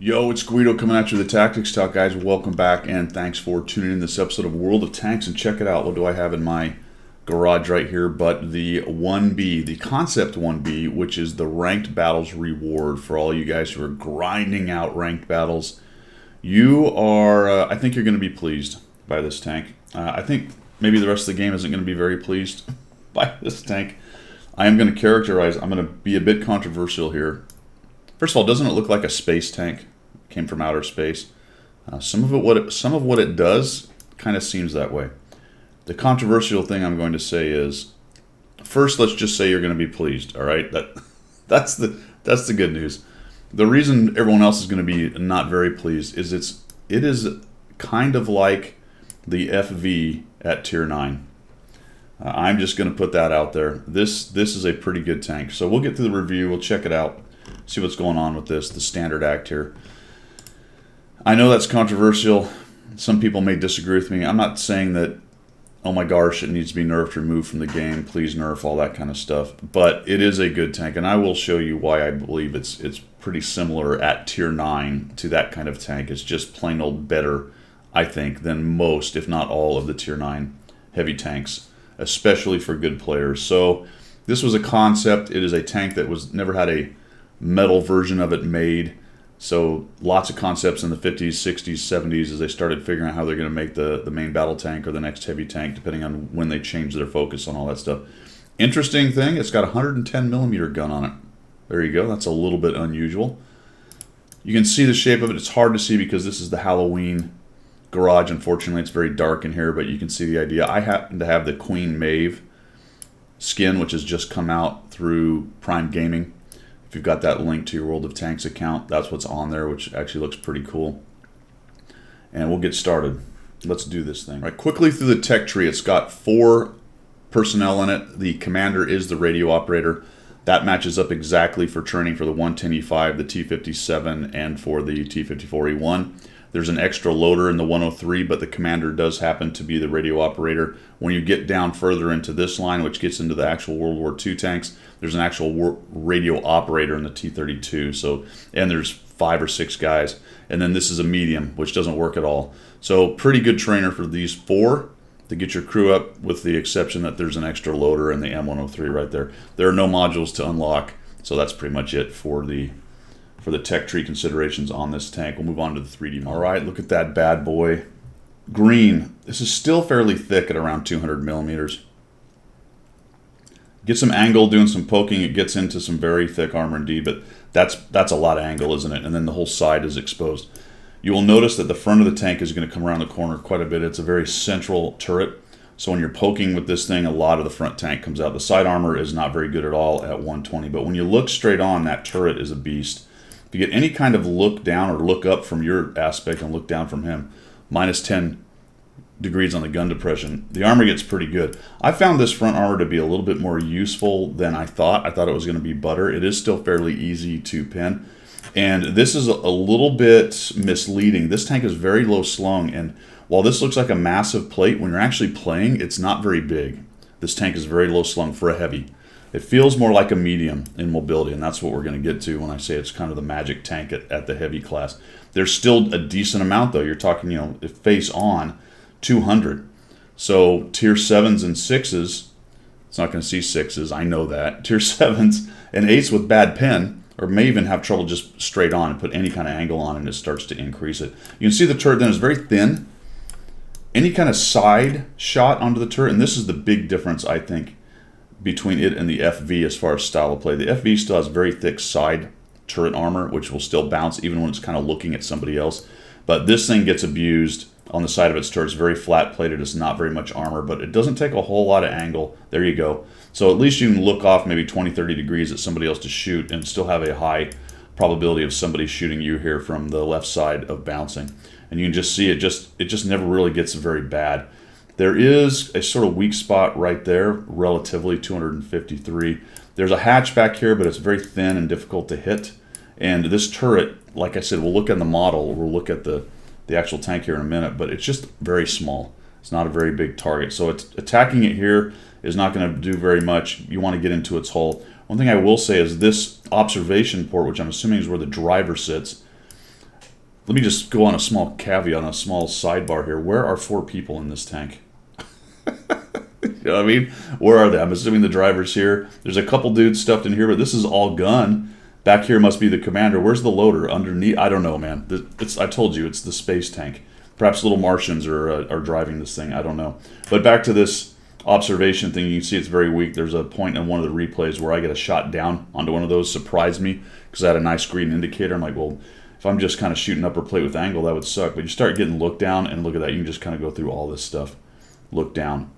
Yo, it's Guido coming at you with the Tactics Talk, guys. Welcome back, and thanks for tuning in this episode of World of Tanks. And check it out. What do I have in my garage right here but the 1B, the Concept 1B, which is the Ranked Battles reward for all you guys who are grinding out ranked battles. You are, I think you're going to be pleased by this tank. I think maybe the rest of the game isn't going to be very pleased by this tank. I am going to characterize, I'm going to be a bit controversial here. First of all, doesn't it look like a space tank? Came from outer space. Some of what it does kind of seems that way. The controversial thing I'm going to say is, first, let's just say you're going to be pleased. All right, that's the good news. The reason everyone else is going to be not very pleased is it is kind of like the FV at Tier 9. I'm just going to put that out there. This is a pretty good tank. So we'll get to the review. We'll check it out. See what's going on with this, the standard act here. I know that's controversial. Some people may disagree with me. I'm not saying that, oh my gosh, it needs to be nerfed, removed from the game, please nerf, all that kind of stuff. But it is a good tank, and I will show you why I believe it's pretty similar at Tier 9 to that kind of tank. It's just plain old better, I think, than most, if not all, of the Tier 9 heavy tanks, especially for good players. So this was a concept. It is a tank that was never had a metal version of it made. So lots of concepts in the 50s, 60s, 70s as they started figuring out how they're going to make the main battle tank or the next heavy tank, depending on when they change their focus on all that stuff. Interesting thing, it's got a 110 millimeter gun on it. There you go. That's a little bit unusual. You can see the shape of it. It's hard to see because this is the Halloween garage. Unfortunately, it's very dark in here, but you can see the idea. I happen to have the Queen Maeve skin, which has just come out through Prime Gaming. If you've got that link to your World of Tanks account, that's what's on there, which actually looks pretty cool. And we'll get started. Let's do this thing. All right, quickly through the tech tree, it's got 4 personnel in it. The commander is the radio operator. That matches up exactly for training for the 110E5, the T57, and for the T54E1. There's an extra loader in the 103, but the commander does happen to be the radio operator. When you get down further into this line, which gets into the actual World War II tanks, there's an actual radio operator in the T32. So, and there's 5 or 6 guys. And then this is a medium, which doesn't work at all. So pretty good trainer for these 4 to get your crew up, with the exception that there's an extra loader in the M103 right there. There are no modules to unlock, so that's pretty much it for the tech tree considerations on this tank. We'll move on to the 3D. All right, look at that bad boy. Green. This is still fairly thick at around 200 millimeters. Get some angle doing some poking. It gets into some very thick armor indeed, but that's a lot of angle, isn't it? And then the whole side is exposed. You will notice that the front of the tank is going to come around the corner quite a bit. It's a very central turret. So when you're poking with this thing, a lot of the front tank comes out. The side armor is not very good at all at 120, but when you look straight on, that turret is a beast. If you get any kind of look down or look up from your aspect and look down from him, minus 10 degrees on the gun depression, the armor gets pretty good. I found this front armor to be a little bit more useful than I thought. I thought it was going to be butter. It is still fairly easy to pin. And this is a little bit misleading. This tank is very low slung, and while this looks like a massive plate, when you're actually playing, it's not very big. This tank is very low slung for a heavy. It feels more like a medium in mobility, and that's what we're going to get to when I say it's kind of the magic tank at the heavy class. There's still a decent amount, though. You're talking, face on 200. So tier 7s and 6s, it's not going to see 6s, I know that. Tier 7s and 8s with bad pin, or may even have trouble just straight on and put any kind of angle on, and it starts to increase it. You can see the turret then is very thin. Any kind of side shot onto the turret, and this is the big difference, I think, between it and the FV as far as style of play. The FV still has very thick side turret armor, which will still bounce even when it's kind of looking at somebody else. But this thing gets abused on the side of its turret. It's very flat plated. It's not very much armor, but it doesn't take a whole lot of angle. There you go. So at least you can look off maybe 20, 30 degrees at somebody else to shoot and still have a high probability of somebody shooting you here from the left side of bouncing. And you can just see it just never really gets very bad. There is a sort of weak spot right there, relatively 253. There's a hatch back here, but it's very thin and difficult to hit. And this turret, like I said, we'll look at the model, we'll look at the actual tank here in a minute, but it's just very small. It's not a very big target. So attacking it here is not going to do very much. You want to get into its hull. One thing I will say is this observation port, which I'm assuming is where the driver sits, let me just go on a small caveat, on a small sidebar here. Where are 4 people in this tank? You know what I mean? Where are they? I'm assuming the driver's here. There's a couple dudes stuffed in here, but this is all gun. Back here must be the commander. Where's the loader? Underneath? I don't know, man. I told you, it's the space tank. Perhaps little Martians are driving this thing. I don't know. But back to this observation thing. You can see it's very weak. There's a point in one of the replays where I get a shot down onto one of those. Surprised me because I had a nice green indicator. I'm like, well, if I'm just kind of shooting upper plate with angle, that would suck. But you start getting looked down, and look at that. You can just kind of go through all this stuff. Look down.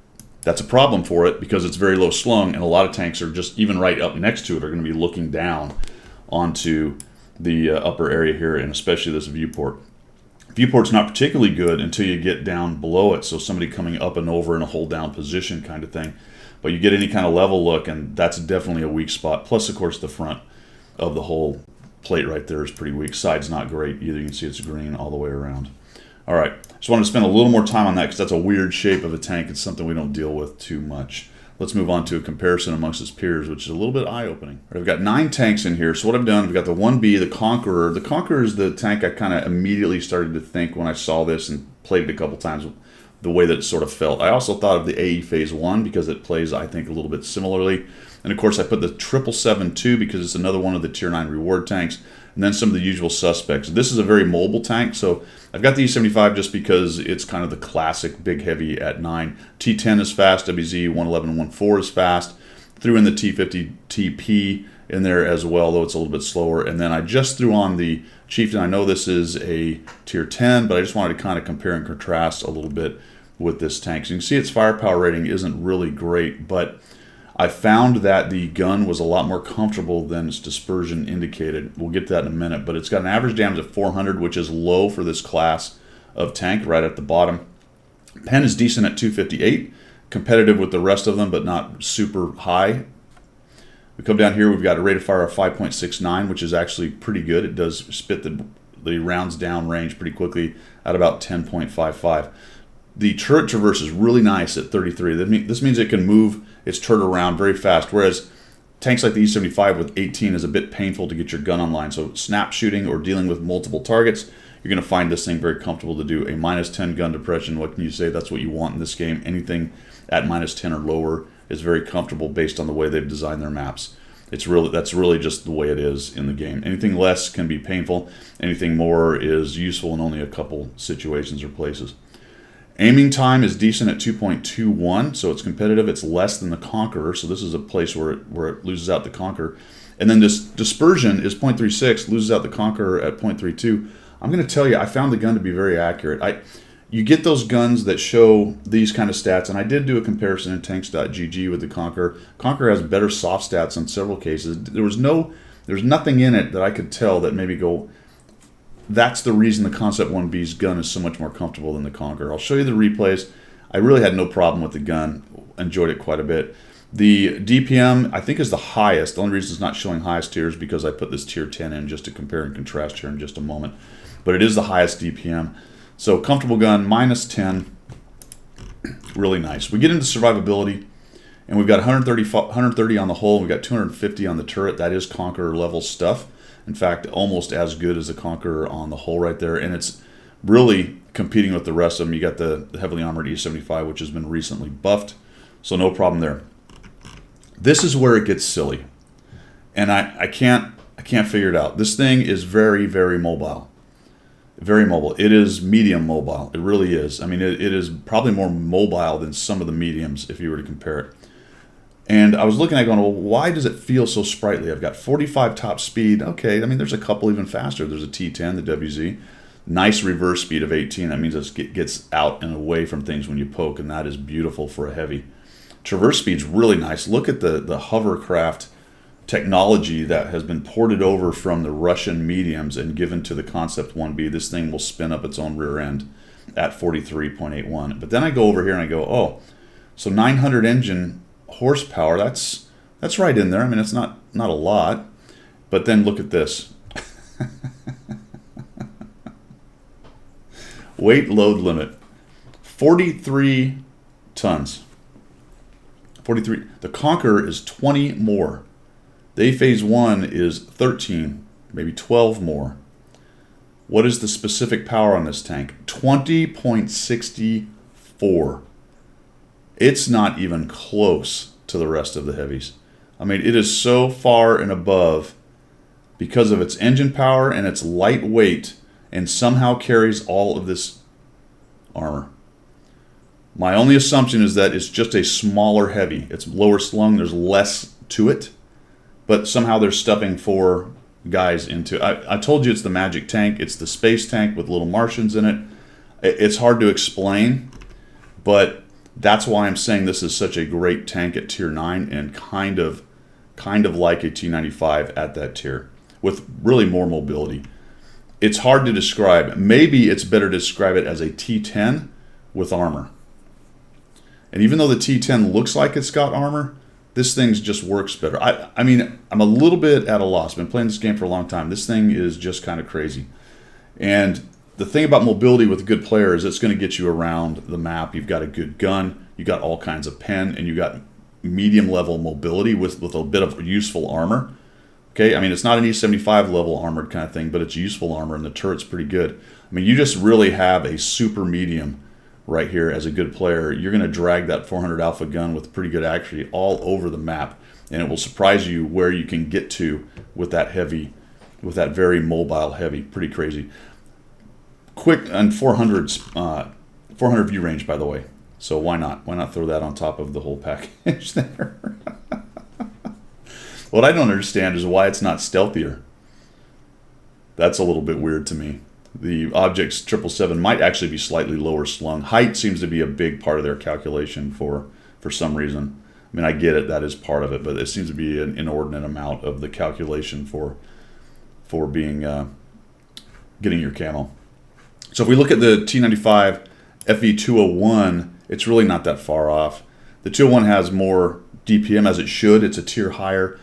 That's a problem for it because it's very low slung, and a lot of tanks are just even right up next to it are going to be looking down onto the upper area here, and especially this viewport. Viewport's not particularly good until you get down below it, so somebody coming up and over in a hold down position kind of thing. But you get any kind of level look, and that's definitely a weak spot. Plus, of course, the front of the whole plate right there is pretty weak. Side's not great either. You can see it's green all the way around. All right, just wanted to spend a little more time on that because that's a weird shape of a tank. It's something we don't deal with too much. Let's move on to a comparison amongst its peers, which is a little bit eye-opening. Right, I've got 9 tanks in here. So what I've done, I've got the 1B, the Conqueror. The Conqueror is the tank I kind of immediately started to think when I saw this and played it a couple times, the way that it sort of felt. I also thought of the AE Phase 1 because it plays, I think, a little bit similarly. And of course, I put the 777-2 because it's another one of the Tier 9 reward tanks. And then some of the usual suspects. This is a very mobile tank, so I've got the E75 just because it's kind of the classic big heavy at 9. T10 is fast, WZ 111 and 14 is fast. Threw in the T50 TP in there as well, though it's a little bit slower. And then I just threw on the Chieftain. I know this is a Tier 10, but I just wanted to kind of compare and contrast a little bit with this tank. So you can see its firepower rating isn't really great, but I found that the gun was a lot more comfortable than its dispersion indicated. We'll get to that in a minute, but it's got an average damage of 400, which is low for this class of tank right at the bottom. Pen is decent at 258, competitive with the rest of them, but not super high. We come down here, we've got a rate of fire of 5.69, which is actually pretty good. It does spit the rounds down range pretty quickly at about 10.55. The turret traverse is really nice at 33. This means it can move its turret around very fast, whereas tanks like the E75 with 18 is a bit painful to get your gun online. So snap shooting or dealing with multiple targets, you're going to find this thing very comfortable to do. A -10 gun depression, what can you say? That's what you want in this game. Anything at -10 or lower is very comfortable based on the way they've designed their maps. That's really just the way it is in the game. Anything less can be painful. Anything more is useful in only a couple situations or places. Aiming time is decent at 2.21, so it's competitive. It's less than the Conqueror, so this is a place where it loses out the Conqueror. And then this dispersion is 0.36, loses out the Conqueror at 0.32. I'm going to tell you, I found the gun to be very accurate. You get those guns that show these kind of stats, and I did do a comparison in tanks.gg with the Conqueror. Conqueror has better soft stats in several cases. There's nothing in it that I could tell that maybe go, that's the reason the Concept 1B's gun is so much more comfortable than the Conqueror. I'll show you the replays. I really had no problem with the gun. Enjoyed it quite a bit. The DPM, I think, is the highest. The only reason it's not showing highest tier is because I put this Tier 10 in just to compare and contrast here in just a moment. But it is the highest DPM. So comfortable gun, -10. Really nice. We get into survivability, and we've got 130 on the hull. We've got 250 on the turret. That is Conqueror level stuff. In fact, almost as good as the Conqueror on the hull right there. And it's really competing with the rest of them. You got the heavily armored E75, which has been recently buffed. So no problem there. This is where it gets silly. And I can't figure it out. This thing is very, very mobile. Very mobile. It is medium mobile. It really is. I mean, it is probably more mobile than some of the mediums if you were to compare it. And I was looking at it going, well, why does it feel so sprightly? I've got 45 top speed. Okay, I mean, there's a couple even faster. There's a T10, the WZ. Nice reverse speed of 18. That means it gets out and away from things when you poke, and that is beautiful for a heavy. Traverse speed's really nice. Look at the hovercraft technology that has been ported over from the Russian mediums and given to the Concept 1B. This thing will spin up its own rear end at 43.81. But then I go over here and I go, oh, so 900 engine horsepower, that's right in there. I mean, it's not a lot, but then look at this. Weight load limit 43 tons. 43. The Conqueror is 20 more. The A Phase 1 is 13, maybe 12 more. What is the specific power on this tank? 20.64. It's not even close to the rest of the heavies. I mean, it is so far and above because of its engine power and its lightweight, and somehow carries all of this armor. My only assumption is that it's just a smaller heavy. It's lower slung, there's less to it, but somehow they're stuffing 4 guys into. I told you it's the magic tank. It's the space tank with little Martians in it. It's hard to explain, but that's why I'm saying this is such a great tank at tier 9, and kind of like a T95 at that tier, with really more mobility. It's hard to describe. Maybe it's better to describe it as a T10 with armor. And even though the T10 looks like it's got armor, this thing just works better. I mean, I'm a little bit at a loss. I've been playing this game for a long time. This thing is just kind of crazy. And the thing about mobility with a good player is it's going to get you around the map. You've got a good gun, you got all kinds of pen, and you got medium level mobility with a bit of useful armor. Okay, I mean, it's not an E75 level armored kind of thing, but it's useful armor, and the turret's pretty good. I mean, you just really have a super medium right here as a good player. You're going to drag that 400 alpha gun with pretty good accuracy all over the map, and it will surprise you where you can get to with that heavy, with that very mobile heavy. Pretty crazy. Quick and 400 view range, by the way. So why not? Why not throw that on top of the whole package there? What I don't understand is why it's not stealthier. That's a little bit weird to me. The Objects 777 might actually be slightly lower slung. Height seems to be a big part of their calculation for some reason. I mean, I get it, that is part of it, but it seems to be an inordinate amount of the calculation for being getting your camo. So if we look at the T95 FE201, it's really not that far off. The 201 has more DPM, as it should. It's a tier higher,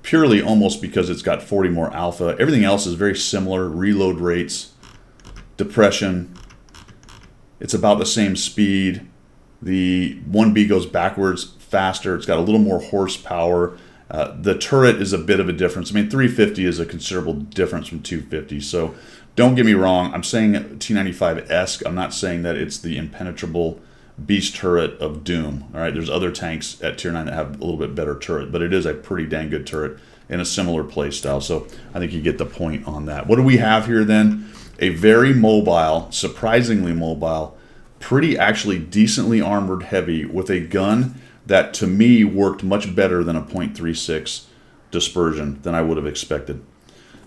purely almost because it's got 40 more alpha. Everything else is very similar. Reload rates, depression, it's about the same speed. The 1B goes backwards faster. It's got a little more horsepower. The turret is a bit of a difference. I mean, 350 is a considerable difference from 250. So don't get me wrong. I'm saying T95-esque. I'm not saying that it's the impenetrable beast turret of doom. All right, there's other tanks at tier 9 that have a little bit better turret, but it is a pretty dang good turret in a similar play style. So I think you get the point on that. What do we have here then? A very mobile, surprisingly mobile, pretty actually decently armored heavy with a gun that to me worked much better than a .36 dispersion than I would have expected.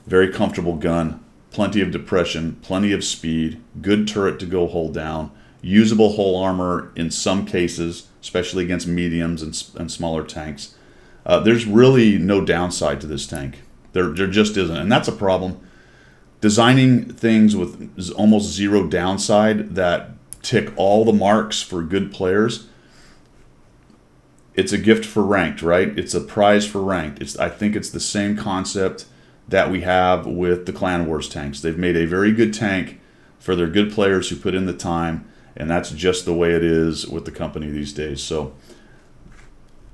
Very comfortable gun, plenty of depression, plenty of speed, good turret to go hold down, usable whole armor in some cases, especially against mediums and smaller tanks. There's really no downside to this tank. There just isn't, and that's a problem. Designing things with almost zero downside that tick all the marks for good players, it's a gift for ranked, right? It's a prize for ranked. I think it's the same concept that we have with the Clan Wars tanks. They've made a very good tank for their good players who put in the time, and that's just the way it is with the company these days. So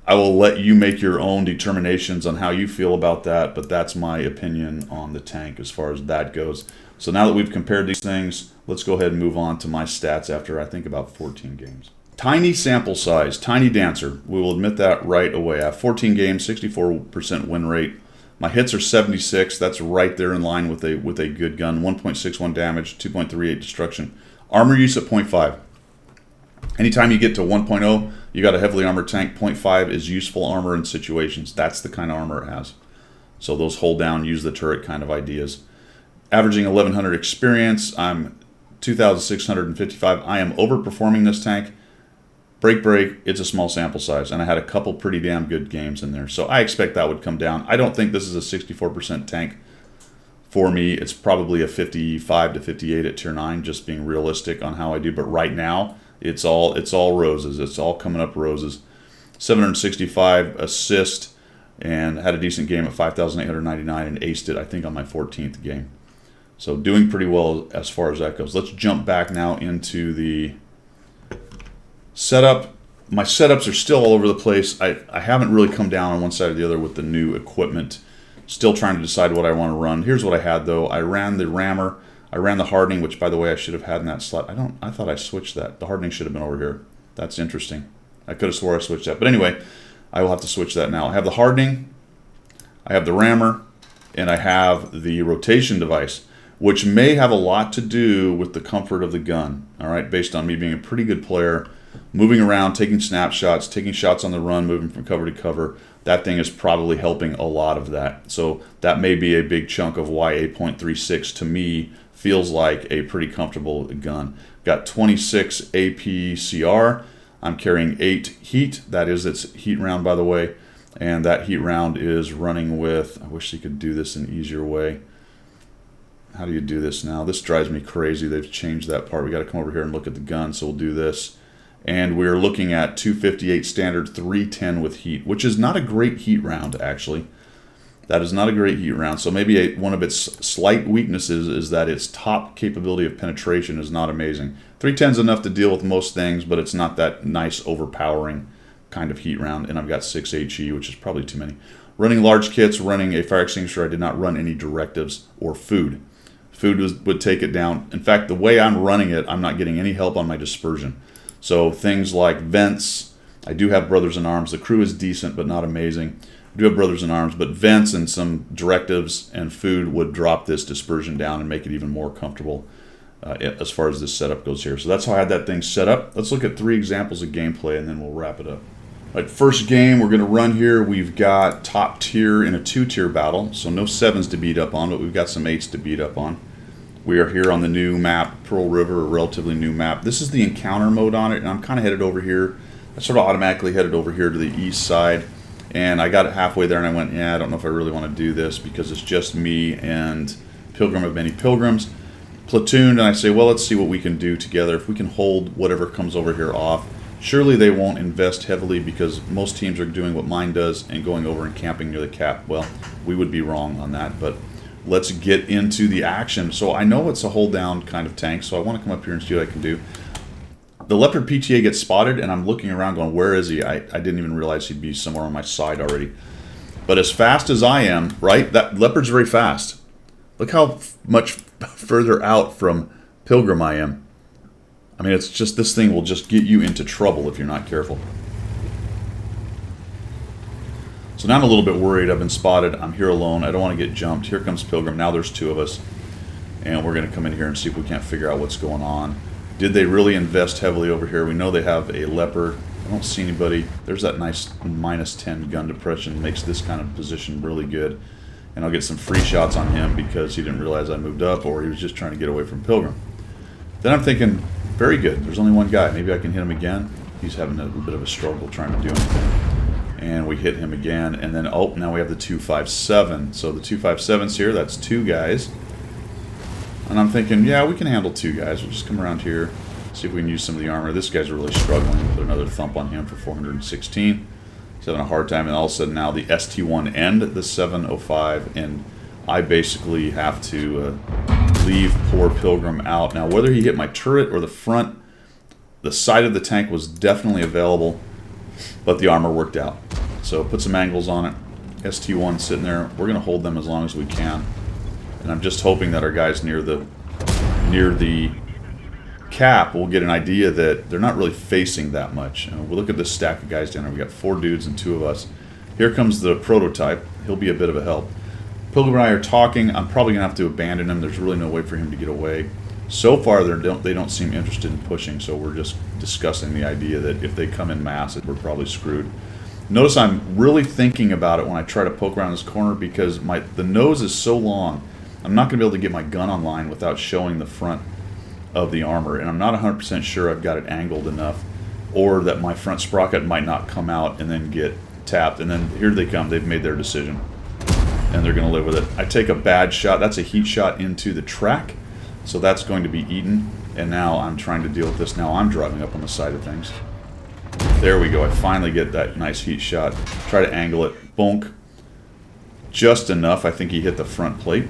I will let you make your own determinations on how you feel about that, but that's my opinion on the tank as far as that goes. So now that we've compared these things, let's go ahead and move on to my stats after I think about 14 games. Tiny sample size, tiny dancer. We will admit that right away. I have 14 games, 64% win rate. My hits are 76. That's right there in line with a good gun. 1.61 damage, 2.38 destruction. Armor use at 0.5. Anytime you get to 1.0, you got a heavily armored tank. 0.5 is useful armor in situations. That's the kind of armor it has. So those hold down, use the turret kind of ideas. Averaging 1100 experience. I'm 2,655. I am overperforming this tank. Break, it's a small sample size, and I had a couple pretty damn good games in there. So I expect that would come down. I don't think this is a 64% tank for me. It's probably a 55 to 58 at tier 9, just being realistic on how I do. But right now, it's all roses. It's all coming up roses. 765 assist, and had a decent game at 5,899 and aced it, I think, on my 14th game. So doing pretty well as far as that goes. Let's jump back now into the setup. My setups are still all over the place. I haven't really come down on one side or the other with the new equipment. Still trying to decide what I want to run. Here's what I had though. I ran the rammer. I ran the hardening, which by the way I should have had in that slot. I thought I switched that. The hardening should have been over here. That's interesting. I could have swore I switched that. But anyway, I will have to switch that now. I have the hardening, I have the rammer, and I have the rotation device, which may have a lot to do with the comfort of the gun, all right, based on me being a pretty good player, moving around, taking snapshots, taking shots on the run, moving from cover to cover. That thing is probably helping a lot of that. So that may be a big chunk of why a .36 to me feels like a pretty comfortable gun. Got 26 APCR. I'm carrying 8 heat. That is its heat round, by the way. And that heat round is running with, I wish you could do this in an easier way. How do you do this now? This drives me crazy. They've changed that part. We got to come over here and look at the gun, so we'll do this. And we're looking at 258 standard 310 with heat, which is not a great heat round, actually. That is not a great heat round. So maybe one of its slight weaknesses is that its top capability of penetration is not amazing. 310 is enough to deal with most things, but it's not that nice, overpowering kind of heat round. And I've got 6 HE, which is probably too many. Running large kits, running a fire extinguisher. I did not run any directives or food. Food would take it down. In fact, the way I'm running it, I'm not getting any help on my dispersion. So things like vents, I do have brothers in arms. The crew is decent, but not amazing. I do have brothers in arms, but vents and some directives and food would drop this dispersion down and make it even more comfortable as far as this setup goes here. So that's how I had that thing set up. Let's look at 3 examples of gameplay and then we'll wrap it up. All right, first game we're going to run here. We've got top tier in a 2-tier battle, so no 7s to beat up on, but we've got some 8s to beat up on. We are here on the new map, Pearl River, a relatively new map. This is the encounter mode on it, and I'm kind of headed over here. I sort of automatically headed over here to the east side, and I got it halfway there, and I went, yeah, I don't know if I really want to do this because it's just me and Pilgrim of Many Pilgrims. Platooned, and I say, well, let's see what we can do together. If we can hold whatever comes over here off, surely they won't invest heavily because most teams are doing what mine does and going over and camping near the cap. Well, we would be wrong on that, but let's get into the action. So I know it's a hold down kind of tank, so I want to come up here and see what I can do. The Leopard PTA gets spotted, and I'm looking around going, where is he? I didn't even realize he'd be somewhere on my side already. But as fast as I am, right, that Leopard's very fast. Look how much further out from Pilgrim I am. I mean, it's just, this thing will just get you into trouble if you're not careful. So now I'm a little bit worried. I've been spotted. I'm here alone. I don't want to get jumped. Here comes Pilgrim. Now there's 2 of us. And we're going to come in here and see if we can't figure out what's going on. Did they really invest heavily over here? We know they have a Leopard. I don't see anybody. There's that nice -10 gun depression. Makes this kind of position really good. And I'll get some free shots on him because he didn't realize I moved up, or he was just trying to get away from Pilgrim. Then I'm thinking, very good. There's only one guy. Maybe I can hit him again. He's having a little bit of a struggle trying to do anything. And we hit him again, and then, oh, now we have the 257. So the 257's here, that's 2 guys. And I'm thinking, yeah, we can handle 2 guys. We'll just come around here, see if we can use some of the armor. This guy's really struggling. Put another thump on him for 416. He's having a hard time, and all of a sudden now the ST1 and the 705, and I basically have to leave poor Pilgrim out. Now, whether he hit my turret or the front, the side of the tank was definitely available, but the armor worked out. So put some angles on it. ST1 sitting there. We're going to hold them as long as we can. And I'm just hoping that our guys near the cap will get an idea that they're not really facing that much. We'll look at this stack of guys down there. We got 4 dudes and 2 of us. Here comes the prototype. He'll be a bit of a help. Pilgrim and I are talking. I'm probably going to have to abandon him. There's really no way for him to get away. So far, they don't seem interested in pushing, so we're just discussing the idea that if they come in mass, we're probably screwed. Notice I'm really thinking about it when I try to poke around this corner because the nose is so long. I'm not going to be able to get my gun online without showing the front of the armor, and I'm not 100% sure I've got it angled enough, or that my front sprocket might not come out and then get tapped. And then here they come. They've made their decision, and they're going to live with it. I take a bad shot. That's a heat shot into the track. So that's going to be eaten, and now I'm trying to deal with this. Now I'm driving up on the side of things. There we go. I finally get that nice heat shot. Try to angle it. Bonk. Just enough. I think he hit the front plate.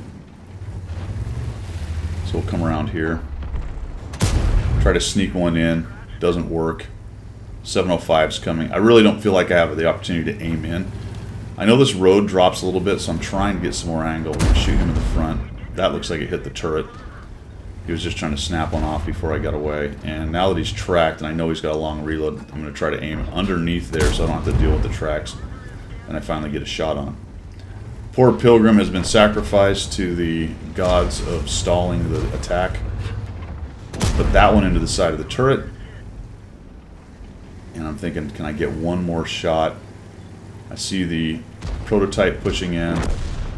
So we'll come around here. Try to sneak one in. Doesn't work. 705's coming. I really don't feel like I have the opportunity to aim in. I know this road drops a little bit, so I'm trying to get some more angle. We're going to shoot him in the front. That looks like it hit the turret. He was just trying to snap one off before I got away. And now that he's tracked, and I know he's got a long reload, I'm going to try to aim underneath there so I don't have to deal with the tracks. And I finally get a shot on him. Poor Pilgrim has been sacrificed to the gods of stalling the attack. Put that one into the side of the turret. And I'm thinking, can I get one more shot? I see the prototype pushing in.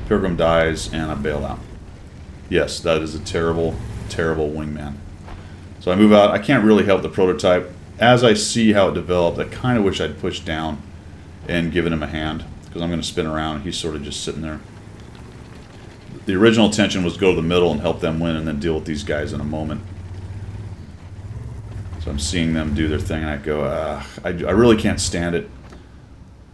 Pilgrim dies, and I bail out. Yes, that is a terrible, terrible wingman. So I move out. I can't really help the prototype. As I see how it developed, I kind of wish I'd pushed down and given him a hand, because I'm going to spin around, and he's sort of just sitting there. The original intention was to go to the middle and help them win and then deal with these guys in a moment. So I'm seeing them do their thing, and I go, I really can't stand it.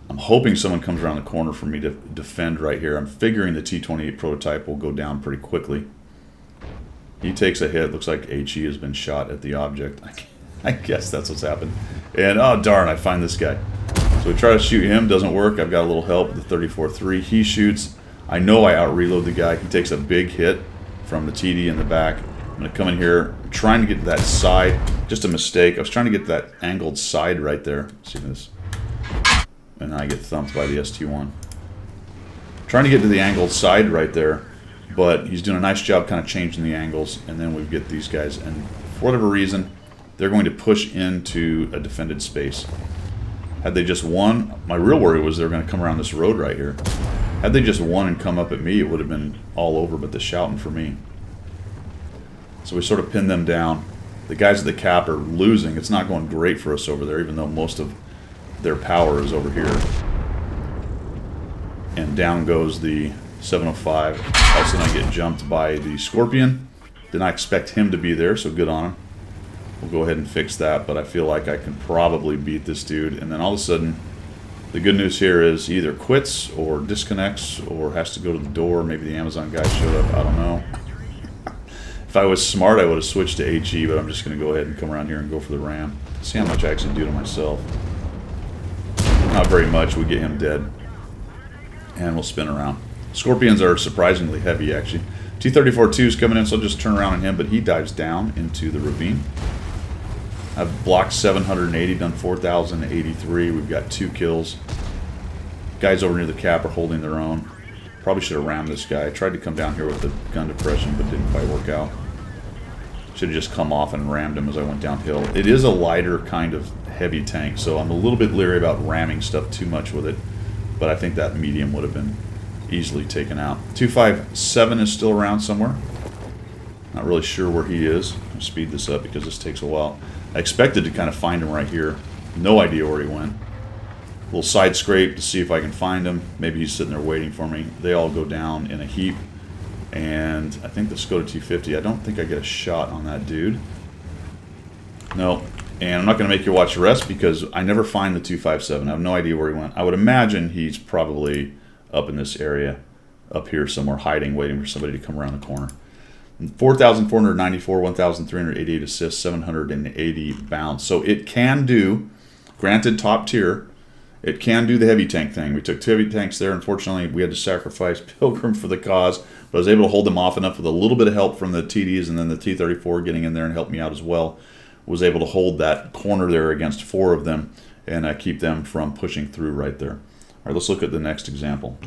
I'm hoping someone comes around the corner for me to defend right here. I'm figuring the T-28 prototype will go down pretty quickly. He takes a hit. Looks like HE has been shot at the object. I guess that's what's happened. And, oh, darn, I find this guy. So we try to shoot him. Doesn't work. I've got a little help with the 34-3. He shoots. I know I out-reload the guy. He takes a big hit from the TD in the back. I'm going to come in here. I'm trying to get to that side. Just a mistake. I was trying to get to that angled side right there. See this? And I get thumped by the ST-1. Trying to get to the angled side right there, but he's doing a nice job kind of changing the angles, and then we get these guys, and for whatever reason, they're going to push into a defended space. Had they just won, my real worry was they were going to come around this road right here. Had they just won and come up at me, it would have been all over but the shouting for me. So we sort of pinned them down. The guys at the cap are losing. It's not going great for us over there, even though most of their power is over here. And down goes the 705. All of a sudden I get jumped by the Scorpion. Did not expect him to be there, so good on him. We'll go ahead and fix that, but I feel like I can probably beat this dude. And then all of a sudden, the good news here is he either quits or disconnects or has to go to the door. Maybe the Amazon guy showed up. I don't know. If I was smart, I would have switched to HE, but I'm just going to go ahead and come around here and go for the ram. See how much I actually do to myself. Not very much. We get him dead. And we'll spin around. Scorpions are surprisingly heavy, actually. T-34-2 is coming in, so I'll just turn around on him, but he dives down into the ravine. I've blocked 780, done 4,083. We've got 2 kills. Guys over near the cap are holding their own. Probably should have rammed this guy. I tried to come down here with the gun depression, but didn't quite work out. Should have just come off and rammed him as I went downhill. It is a lighter kind of heavy tank, so I'm a little bit leery about ramming stuff too much with it, but I think that medium would have been easily taken out. 257 is still around somewhere. Not really sure where he is. I'll speed this up because this takes a while. I expected to kind of find him right here. No idea where he went. A little side scrape to see if I can find him. Maybe he's sitting there waiting for me. They all go down in a heap. And I think the Skoda T50, I don't think I get a shot on that dude. No. And I'm not going to make you watch the rest because I never find the 257. I have no idea where he went. I would imagine he's probably up in this area, up here somewhere, hiding, waiting for somebody to come around the corner. 4,494, 1,388 assists, 780 bounce. So it can do, granted top tier, it can do the heavy tank thing. We took 2 heavy tanks there. Unfortunately, we had to sacrifice Pilgrim for the cause, but I was able to hold them off enough with a little bit of help from the TDs and then the T-34 getting in there and helped me out as well. Was able to hold that corner there against 4 of them and keep them from pushing through right there. All right, let's look at the next example.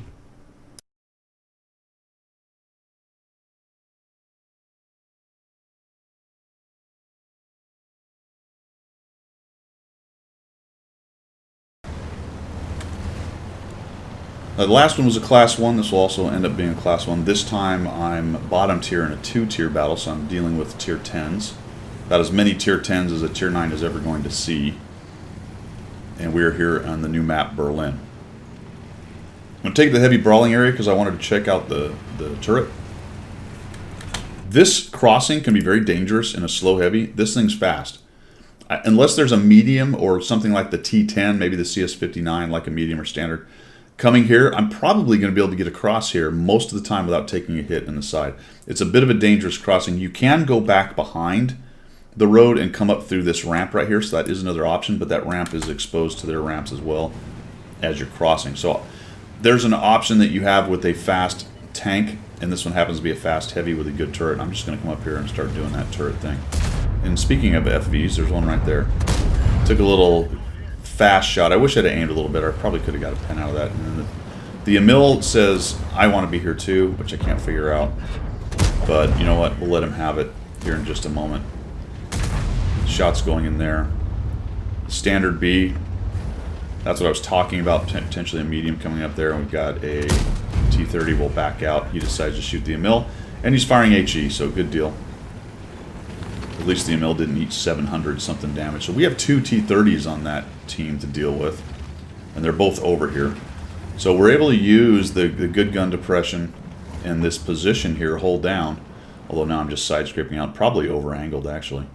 The last one was a Class 1. This will also end up being a Class 1. This time I'm bottom tier in a 2-tier battle, so I'm dealing with Tier 10s. About as many Tier 10s as a Tier 9 is ever going to see. And we are here on the new map, Berlin. I'm going to take the heavy brawling area because I wanted to check out the turret. This crossing can be very dangerous in a slow heavy. This thing's fast. Unless there's a medium or something like the T10, maybe the CS59, like a medium or standard, coming here, I'm probably going to be able to get across here most of the time without taking a hit in the side. It's a bit of a dangerous crossing. You can go back behind the road and come up through this ramp right here, so that is another option, but that ramp is exposed to their ramps as well as you're crossing. So there's an option that you have with a fast tank and this one happens to be a fast heavy with a good turret. I'm just going to come up here and start doing that turret thing. And speaking of FVs, there's one right there. Took a little fast shot. I wish I'd have aimed a little better. I probably could have got a pen out of that. And then the Emil says, I want to be here too, which I can't figure out. But you know what? We'll let him have it here in just a moment. Shots going in there. Standard B. That's what I was talking about, potentially a medium coming up there. And we've got a T-30 will back out. He decides to shoot the Emil. And he's firing HE, so good deal. At least the Emil didn't eat 700 something damage. So we have 2 T-30s on that team to deal with. And they're both over here. So we're able to use the good gun depression in this position here, hold down. Although now I'm just side scraping out, probably over angled actually.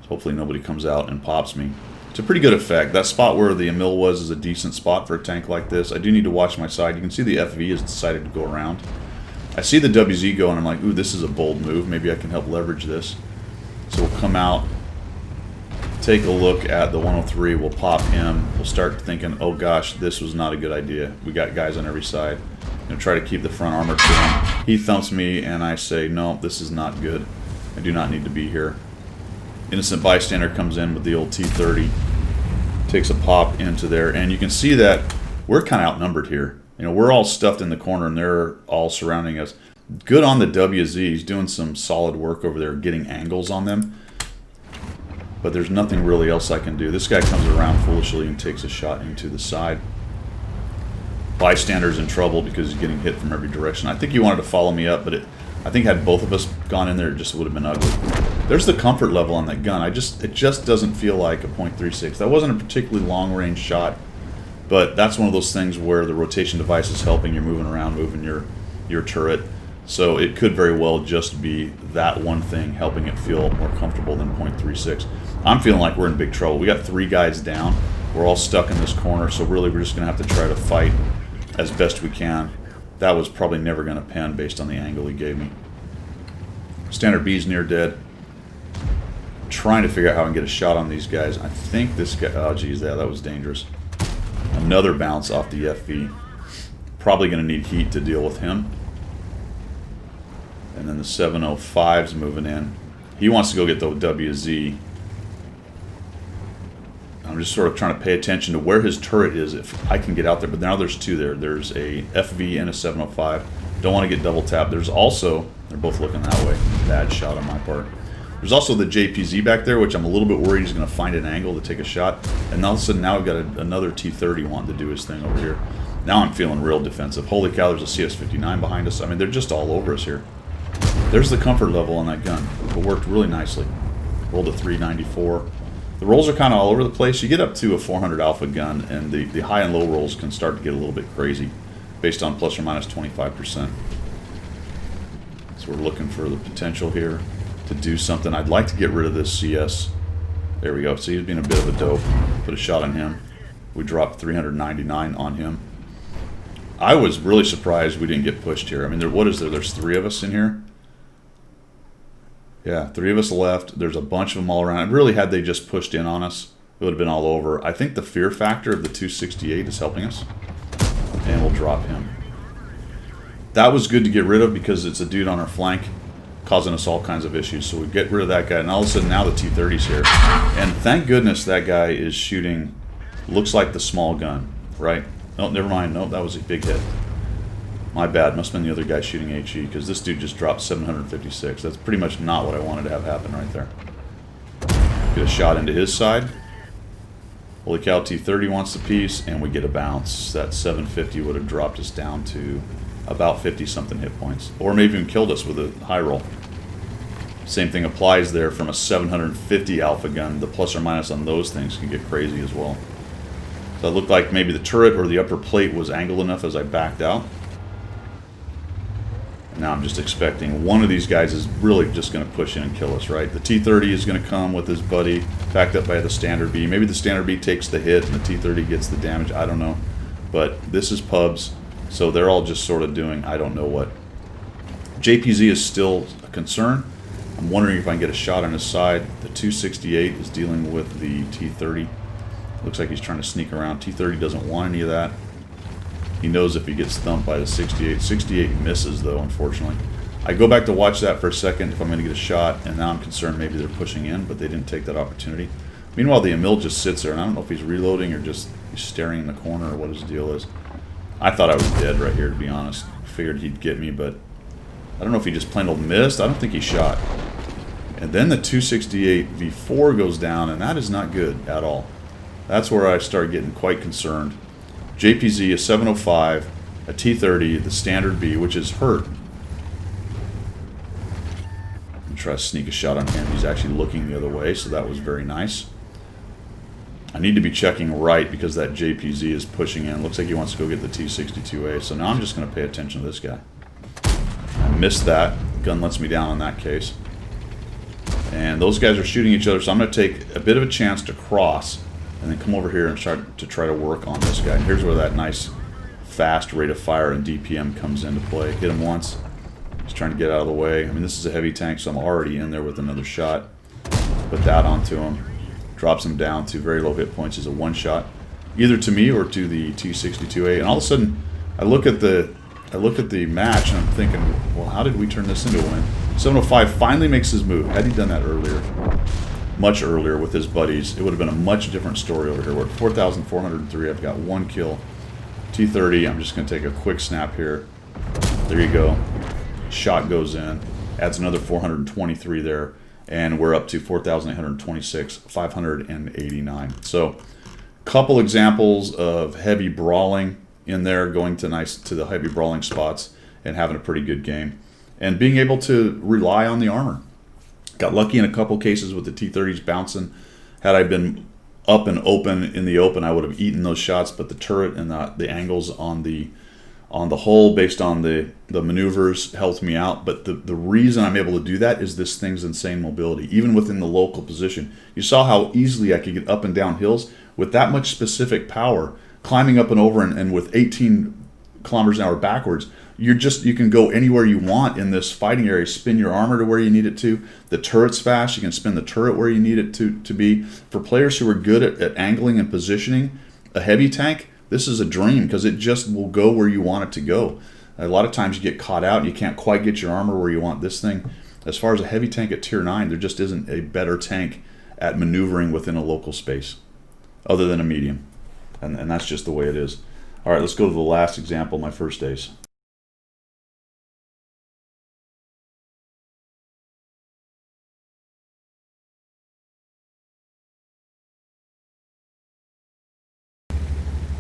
So hopefully nobody comes out and pops me. It's a pretty good effect. That spot where the Emil was is a decent spot for a tank like this. I do need to watch my side. You can see the FV has decided to go around. I see the WZ go and I'm like, ooh, this is a bold move. Maybe I can help leverage this. So we'll come out, take a look at the 103, we'll pop him, we'll start thinking, oh gosh, this was not a good idea. We got guys on every side. I'm going to try to keep the front armor to him. He thumps me and I say, no, this is not good. I do not need to be here. Innocent bystander comes in with the old T-30, takes a pop into there, and you can see that we're kind of outnumbered here. You know, we're all stuffed in the corner and they're all surrounding us. Good on the WZ. He's doing some solid work over there, getting angles on them. But there's nothing really else I can do. This guy comes around foolishly and takes a shot into the side. Bystander's in trouble because he's getting hit from every direction. I think he wanted to follow me up, but I think had both of us gone in there, it just would have been ugly. There's the comfort level on that gun. It just doesn't feel like a .36. That wasn't a particularly long-range shot, but that's one of those things where the rotation device is helping. You're moving around, moving your turret. So it could very well just be that one thing helping it feel more comfortable than .36. I'm feeling like we're in big trouble. We got 3 guys down. We're all stuck in this corner, so really we're just going to have to try to fight as best we can. That was probably never going to pen based on the angle he gave me. Standard B's near dead. I'm trying to figure out how I can get a shot on these guys. I think this guy... Oh, geez, that was dangerous. Another bounce off the FV. Probably going to need heat to deal with him. And then the 705's moving in. He wants to go get the WZ. I'm just sort of trying to pay attention to where his turret is if I can get out there. But now there's 2 there. There's a FV and a 705. Don't want to get double tapped. There's also... They're both looking that way. Bad shot on my part. There's also the JPZ back there, which I'm a little bit worried he's going to find an angle to take a shot. And all of a sudden now we've got another T-30 wanting to do his thing over here. Now I'm feeling real defensive. Holy cow, there's a CS-59 behind us. I mean, they're just all over us here. There's the comfort level on that gun. It worked really nicely. Rolled a 394. The rolls are kind of all over the place. You get up to a 400 alpha gun, and the high and low rolls can start to get a little bit crazy based on plus or minus 25%. So we're looking for the potential here to do something. I'd like to get rid of this CS. There we go. See, he's being a bit of a dope. Put a shot on him. We dropped 399 on him. I was really surprised we didn't get pushed here. I mean, what is there? There's 3 of us in here. Yeah, 3 of us left. There's a bunch of them all around. Really, had they just pushed in on us, it would have been all over. I think the fear factor of the 268 is helping us. And we'll drop him. That was good to get rid of because it's a dude on our flank causing us all kinds of issues. So we get rid of that guy. And all of a sudden, now the T-30's here. And thank goodness that guy is shooting, looks like the small gun, right? Oh, never mind. No, that was a big hit. My bad. Must have been the other guy shooting HE because this dude just dropped 756. That's pretty much not what I wanted to have happen right there. Get a shot into his side. Holy cow, T-30 wants the piece, and we get a bounce. That 750 would have dropped us down to about 50-something hit points. Or maybe even killed us with a high roll. Same thing applies there from a 750 alpha gun. The plus or minus on those things can get crazy as well. So it looked like maybe the turret or the upper plate was angled enough as I backed out. Now I'm just expecting one of these guys is really just going to push in and kill us, right? The T-30 is going to come with his buddy, backed up by the Standard B. Maybe the Standard B takes the hit and the T-30 gets the damage. I don't know. But this is pubs, so they're all just sort of doing I don't know what. JPZ is still a concern. I'm wondering if I can get a shot on his side. The 268 is dealing with the T-30. Looks like he's trying to sneak around. T-30 doesn't want any of that. He knows if he gets thumped by the 68. 68 misses, though, unfortunately. I go back to watch that for a second if I'm going to get a shot, and now I'm concerned maybe they're pushing in, but they didn't take that opportunity. Meanwhile, the Emil just sits there, and I don't know if he's reloading or just he's staring in the corner or what his deal is. I thought I was dead right here, to be honest. Figured he'd get me, but I don't know if he just plain old missed. I don't think he shot. And then the 268 V4 goes down, and that is not good at all. That's where I start getting quite concerned. JPZ, a 705, a T30, the standard B, which is hurt. I'm try to sneak a shot on him. He's actually looking the other way, so that was very nice. I need to be checking right because that JPZ is pushing in. Looks like he wants to go get the T62A, so now I'm just going to pay attention to this guy. I missed that. Gun lets me down in that case. And those guys are shooting each other, so I'm going to take a bit of a chance to cross and then come over here and start to try to work on this guy. Here's where that nice fast rate of fire and DPM comes into play. Hit him once. He's trying to get out of the way. I mean, this is a heavy tank, so I'm already in there with another shot. Put that onto him. Drops him down to very low hit points as a one shot, either to me or to the T62A. And all of a sudden, I look at the match and I'm thinking, well, how did we turn this into a win? 705 finally makes his move. Had he done that earlier, much earlier with his buddies, it would have been a much different story over here. We're at 4,403. I've got one kill. T30. I'm just going to take a quick snap here. There you go. Shot goes in. Adds another 423 there. And we're up to 4,826, 589. So, couple examples of heavy brawling in there, going to the heavy brawling spots and having a pretty good game. And being able to rely on the armor. Got lucky in a couple cases with the T30s bouncing. Had I been up and open in the open, I would have eaten those shots, but the turret and the angles on the hull based on the maneuvers helped me out. But the reason I'm able to do that is this thing's insane mobility, even within the local position. You saw how easily I could get up and down hills with that much specific power, climbing up and over and with 18 kilometers an hour backwards. You can go anywhere you want in this fighting area, spin your armor to where you need it to. The turret's fast, you can spin the turret where you need it to be. For players who are good at angling and positioning a heavy tank, this is a dream because it just will go where you want it to go. A lot of times you get caught out and you can't quite get your armor where you want. This thing, as far as a heavy tank at tier 9, there just isn't a better tank at maneuvering within a local space other than a medium. And that's just the way it is. All right, let's go to the last example, my first days.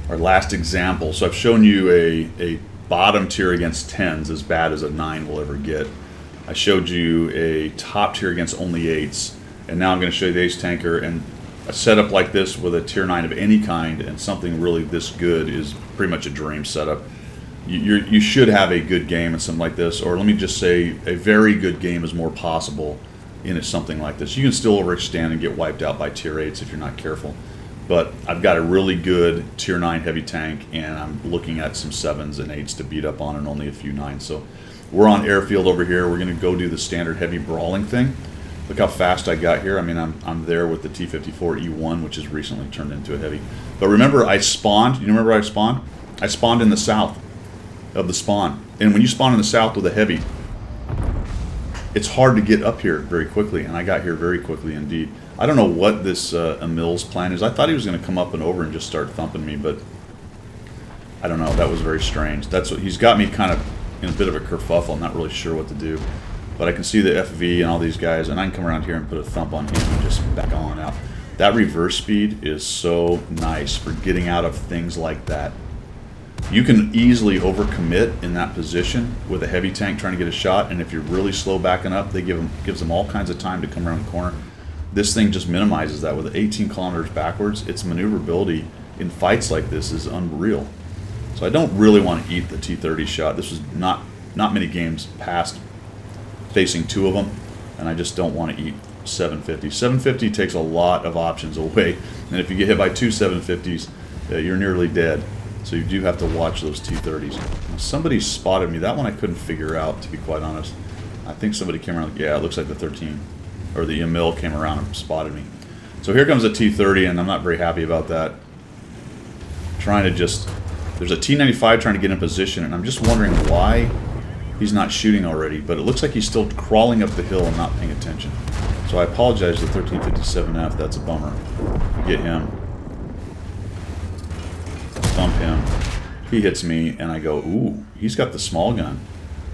Our last example. So I've shown you a bottom tier against 10s, as bad as a 9 will ever get. I showed you a top tier against only 8s, and now I'm going to show you the ace tanker. And a setup like this with a tier 9 of any kind and something really this good is pretty much a dream setup. You should have a good game in something like this, or let me just say a very good game is more possible in something like this. You can still overextend and get wiped out by tier 8s if you're not careful. But I've got a really good tier 9 heavy tank, and I'm looking at some 7s and 8s to beat up on and only a few 9s. So we're on airfield over here. We're going to go do the standard heavy brawling thing. Look how fast I got here. I mean, I'm there with the T-54E1, which has recently turned into a heavy. But remember, I spawned. You remember where I spawned? I spawned in the south of the spawn. And when you spawn in the south with a heavy, it's hard to get up here very quickly, and I got here very quickly indeed. I don't know what this Emil's plan is. I thought he was going to come up and over and just start thumping me, but I don't know. That was very strange. That's what he's got me kind of in a bit of a kerfuffle. I'm not really sure what to do. But I can see the FV and all these guys, and I can come around here and put a thump on him and just back on out. That reverse speed is so nice for getting out of things like that. You can easily overcommit in that position with a heavy tank trying to get a shot, and if you're really slow backing up, gives them all kinds of time to come around the corner. This thing just minimizes that. With 18 kilometers backwards, its maneuverability in fights like this is unreal. So I don't really want to eat the T-30 shot. This was not many games past facing two of them, and I just don't want to eat 750. 750 takes a lot of options away, and if you get hit by two 750s, you're nearly dead. So you do have to watch those T-30s. Now, somebody spotted me. That one I couldn't figure out, to be quite honest. I think somebody came around. Yeah, it looks like the 13 or the Emil came around and spotted me. So here comes a T-30, and I'm not very happy about that. Trying to just There's a T-95 trying to get in position, and I'm just wondering why he's not shooting already, but it looks like he's still crawling up the hill and not paying attention. So I apologize to 1357F, that's a bummer. Get him. Thump him. He hits me, and I go, ooh, he's got the small gun.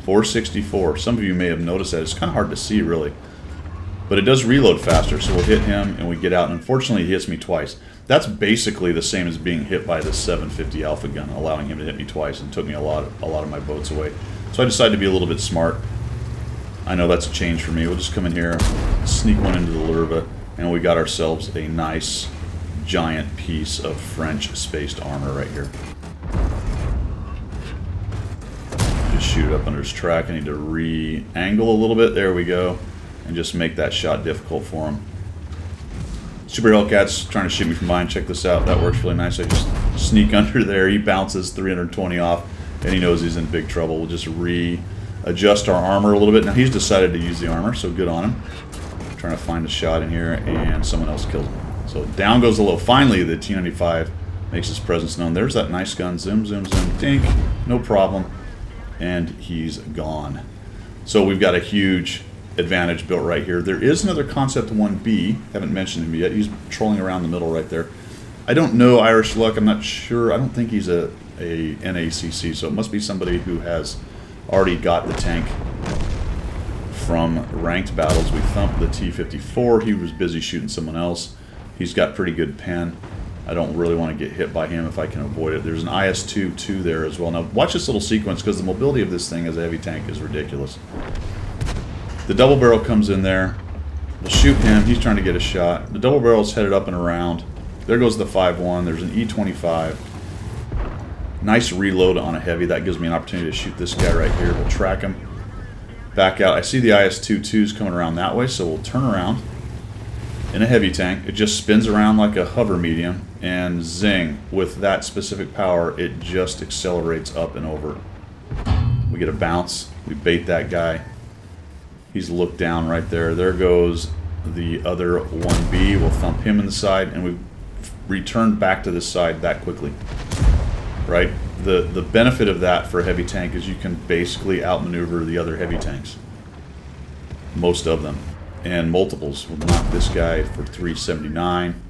464. Some of you may have noticed that. It's kind of hard to see, really. But it does reload faster, so we'll hit him, and we get out. And unfortunately, he hits me twice. That's basically the same as being hit by the 750 Alpha gun, allowing him to hit me twice, and took me a lot of my boats away. So I decided to be a little bit smart. I know that's a change for me. We'll just come in here, sneak one into the Lurva, and we got ourselves a nice, giant piece of French spaced armor right here. Just shoot it up under his track. I need to re-angle a little bit. There we go. And just make that shot difficult for him. Super Hellcat's trying to shoot me from behind. Check this out. That works really nice. I just sneak under there. He bounces 320 off, and he knows he's in big trouble. We'll just readjust our armor a little bit. Now he's decided to use the armor, so good on him. I'm trying to find a shot in here, and someone else kills him. So down goes the low. Finally, the T-95 makes his presence known. There's that nice gun. Zoom, zoom, zoom. Dink. No problem. And he's gone. So we've got a huge advantage built right here. There is another Concept 1B. Haven't mentioned him yet. He's trolling around the middle right there. I don't know Irish Luck. I'm not sure. I don't think he's a NACC, so it must be somebody who has already got the tank from ranked battles. We thumped the T-54. He was busy shooting someone else. He's got pretty good pen. I don't really want to get hit by him if I can avoid it. There's an IS-2 there as well. Now watch this little sequence, because the mobility of this thing as a heavy tank is ridiculous. The double barrel comes in there. We'll shoot him. He's trying to get a shot. The double barrel's headed up and around. There goes the 5.1. There's an E-25. Nice reload on a heavy. That gives me an opportunity to shoot this guy right here. We'll track him. Back out. I see the IS-2's coming around that way, so we'll turn around. In a heavy tank, it just spins around like a hover medium, and zing, with that specific power, it just accelerates up and over. We get a bounce. We bait that guy. He's looked down right there. There goes the other 1B. We'll thump him in the side, and we've returned back to this side that quickly. Right? The benefit of that for a heavy tank is you can basically outmaneuver the other heavy tanks. Most of them. And multiples. We'll knock this guy for 379.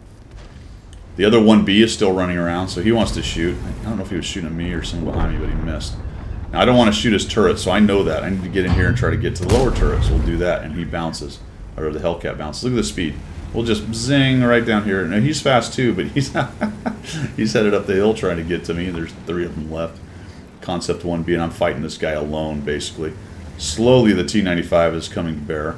The other 1B is still running around, so he wants to shoot. I don't know if he was shooting at me or someone behind me, but he missed. Now, I don't want to shoot his turret, so I know that. I need to get in here and try to get to the lower turret, so we'll do that, and he bounces. Or the Hellcat bounces. Look at the speed. We'll just zing right down here. Now, he's fast too, but he's he's headed up the hill trying to get to me. There's 3 of them left. Concept 1B, and I'm fighting this guy alone, basically. Slowly, the T-95 is coming to bear.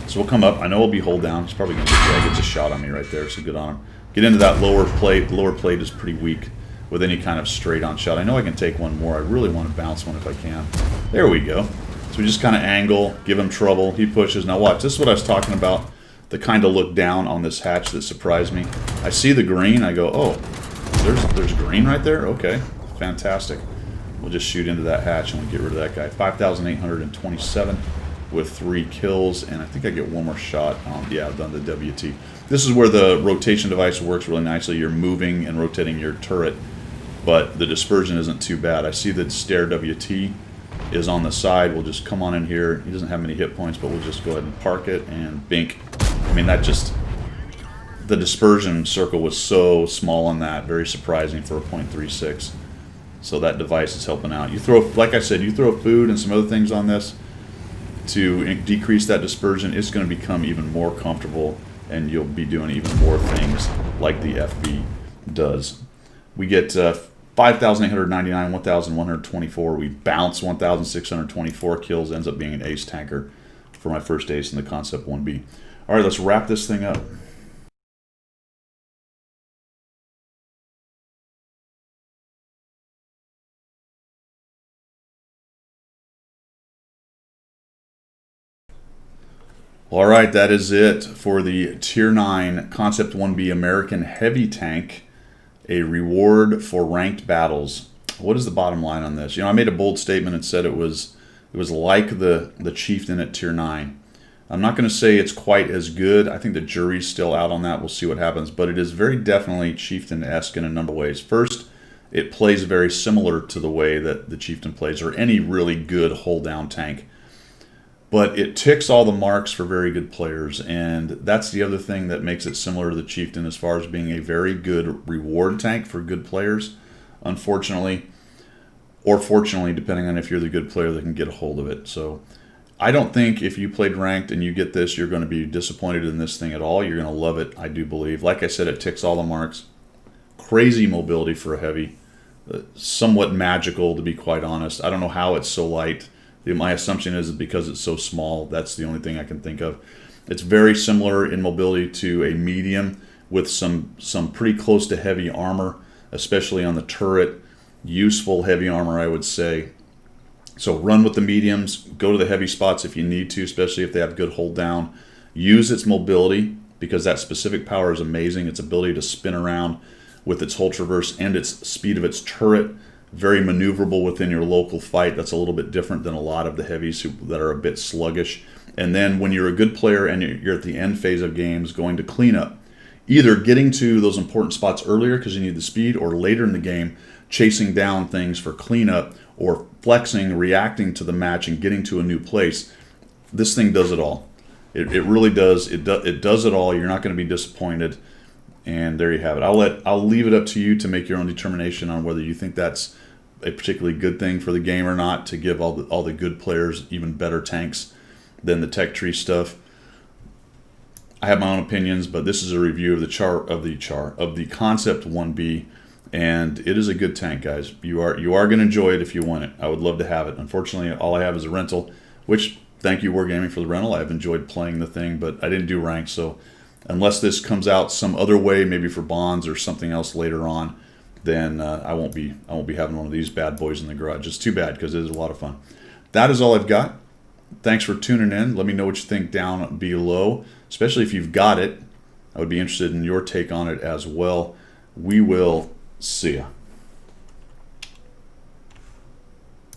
So we'll come up. I know he'll be hold down. He's probably going to get a shot on me right there, so good on him. Get into that lower plate. The lower plate is pretty weak with any kind of straight-on shot. I know I can take one more. I really want to bounce one if I can. There we go. So we just kind of angle, give him trouble. He pushes. Now watch. This is what I was talking about. The kind of look down on this hatch that surprised me. I see the green. I go, oh, there's green right there? Okay, fantastic. We'll just shoot into that hatch and we'll get rid of that guy. 5,827 with 3 kills, and I think I get one more shot on, yeah, I've done the WT. This is where the rotation device works really nicely. You're moving and rotating your turret, but the dispersion isn't too bad. I see that stair WT is on the side. We'll just come on in here. He doesn't have many hit points, but we'll just go ahead and park it and bink. I mean, that just, the dispersion circle was so small on that. Very surprising for a .36. So that device is helping out. You throw, like I said, you throw food and some other things on this to decrease that dispersion, it's going to become even more comfortable, and you'll be doing even more things like the FB does. We get 5,899, 1,124. We bounce 1,624 kills. Ends up being an ace tanker for my first ace in the Concept 1B. All right, let's wrap this thing up. All right, that is it for the Tier 9 Concept 1B American Heavy Tank, a reward for ranked battles. What is the bottom line on this? You know, I made a bold statement and said it was like the Chieftain at Tier 9. I'm not going to say it's quite as good. I think the jury's still out on that. We'll see what happens. But it is very definitely Chieftain-esque in a number of ways. First, it plays very similar to the way that the Chieftain plays, or any really good hold-down tank. But it ticks all the marks for very good players, and that's the other thing that makes it similar to the Chieftain as far as being a very good reward tank for good players, unfortunately, or fortunately, depending on if you're the good player that can get a hold of it. So I don't think if you played ranked and you get this, you're going to be disappointed in this thing at all. You're going to love it, I do believe. Like I said, it ticks all the marks. Crazy mobility for a heavy. Somewhat magical, to be quite honest. I don't know how it's so light. My assumption is because it's so small. That's the only thing I can think of. It's very similar in mobility to a medium with some pretty close to heavy armor, especially on the turret. Useful heavy armor, I would say. So run with the mediums. Go to the heavy spots if you need to, especially if they have good hold down. Use its mobility because that specific power is amazing. Its ability to spin around with its whole traverse and its speed of its turret. Very maneuverable within your local fight. That's a little bit different than a lot of the heavies that are a bit sluggish. And then when you're a good player and you're at the end phase of games, going to clean up, either getting to those important spots earlier because you need the speed, or later in the game, chasing down things for cleanup, or flexing, reacting to the match, and getting to a new place. This thing does it all. It really does. It does it all. You're not going to be disappointed. And there you have it. I'll leave it up to you to make your own determination on whether you think that's a particularly good thing for the game or not, to give all the good players even better tanks than the tech tree stuff. I have my own opinions, but this is a review of the Concept 1B, and it is a good tank, guys. You are going to enjoy it if you want it. I would love to have it. Unfortunately, all I have is a rental, which, thank you Wargaming for the rental. I've enjoyed playing the thing, but I didn't do ranked, so unless this comes out some other way, maybe for bonds or something else later on, then I won't be having one of these bad boys in the garage. It's too bad because it is a lot of fun. That is all I've got. Thanks for tuning in. Let me know what you think down below, especially if you've got it. I would be interested in your take on it as well. We will see ya.